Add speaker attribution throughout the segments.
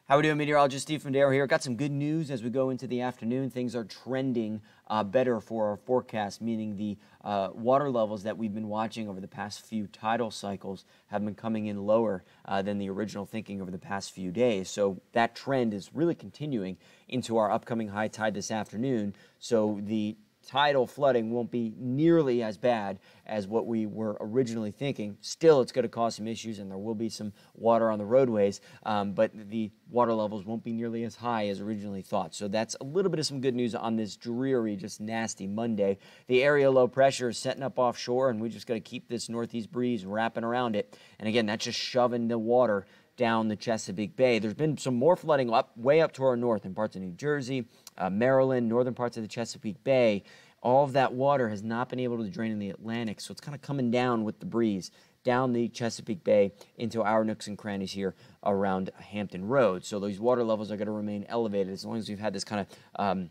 Speaker 1: How we doing, meteorologist Steve Fundaro here. Got some good news as we go into the afternoon. Things are trending better for our forecast, meaning the water levels that we've been watching over the past few tidal cycles have been coming in lower than the original thinking over the past few days. So that trend is really continuing into our upcoming high tide this afternoon. So the tidal flooding won't be nearly as bad as what we were originally thinking. Still, it's going to cause some issues, and there will be some water on the roadways, but the water levels won't be nearly as high as originally thought. So that's a little bit of some good news on this dreary, just nasty Monday. The area low pressure is setting up offshore, and we just got to keep this northeast breeze wrapping around it. And again, that's just shoving the water down the Chesapeake Bay. There's been some more flooding way up to our north in parts of New Jersey, Maryland, northern parts of the Chesapeake Bay. All of that water has not been able to drain in the Atlantic, so it's kind of coming down with the breeze down the Chesapeake Bay into our nooks and crannies here around Hampton Roads. So those water levels are going to remain elevated as long as we've had this kind of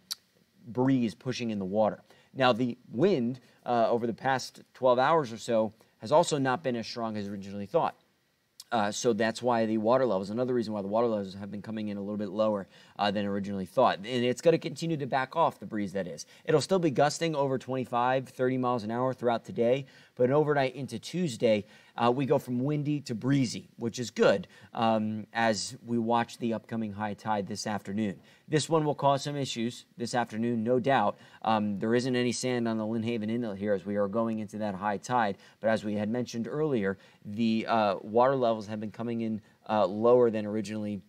Speaker 1: breeze pushing in the water. Now, the wind over the past 12 hours or so has also not been as strong as originally thought. So that's why the water levels, another reason why the water levels have been coming in a little bit lower than originally thought. And it's going to continue to back off, the breeze that is. It'll still be gusting over 25, 30 miles an hour throughout today, but overnight into Tuesday, we go from windy to breezy, which is good as we watch the upcoming high tide this afternoon. This one will cause some issues this afternoon, no doubt. There isn't any sand on the Lynnhaven Inlet here as we are going into that high tide, but as we had mentioned earlier, the water levels have been coming in lower than originally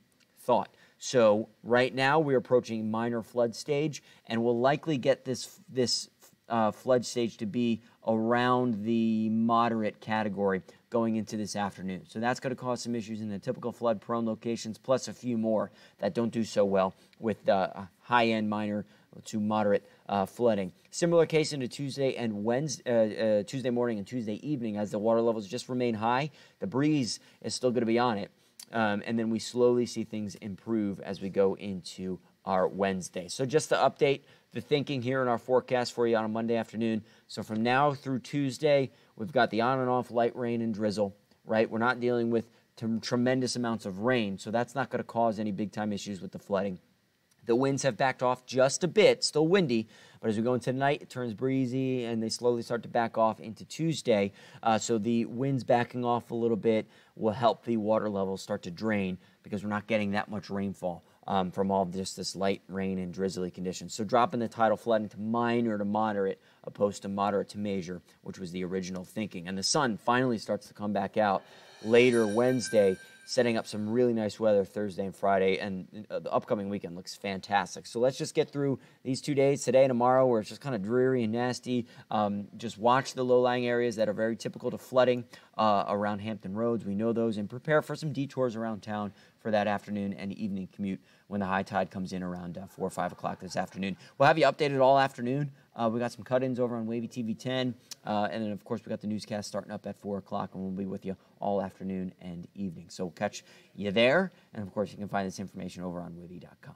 Speaker 1: thought. So right now we're approaching minor flood stage, and we'll likely get this flood stage to be around the moderate category going into this afternoon. So that's going to cause some issues in the typical flood-prone locations, plus a few more that don't do so well with high-end minor to moderate flooding. Similar case into Tuesday and Wednesday, Tuesday morning and Tuesday evening, as the water levels just remain high. The breeze is still going to be on it, and then we slowly see things improve as we go into our Wednesday. So just to update the thinking here in our forecast for you on a Monday afternoon. So from now through Tuesday, we've got the on and off light rain and drizzle, right? We're not dealing with tremendous amounts of rain, so that's not going to cause any big time issues with the flooding. The winds have backed off just a bit, still windy, but as we go into the night, it turns breezy, and they slowly start to back off into Tuesday. So the winds backing off a little bit will help the water levels start to drain because we're not getting that much rainfall from all just this light rain and drizzly conditions. So dropping the tidal flooding to minor to moderate opposed to moderate to major, which was the original thinking. And the sun finally starts to come back out later Wednesday, setting up some really nice weather Thursday and Friday, and the upcoming weekend looks fantastic. So let's just get through these 2 days, today and tomorrow, where it's just kind of dreary and nasty. Just watch the low-lying areas that are very typical to flooding around Hampton Roads. We know those, and prepare for some detours around town for that afternoon and evening commute when the high tide comes in around 4 or 5 o'clock this afternoon. We'll have you updated all afternoon. We got some cut-ins over on Wavy TV 10, and then, of course, we got the newscast starting up at 4 o'clock, and we'll be with you all afternoon and evening. So we'll catch you there, and, of course, you can find this information over on wavy.com.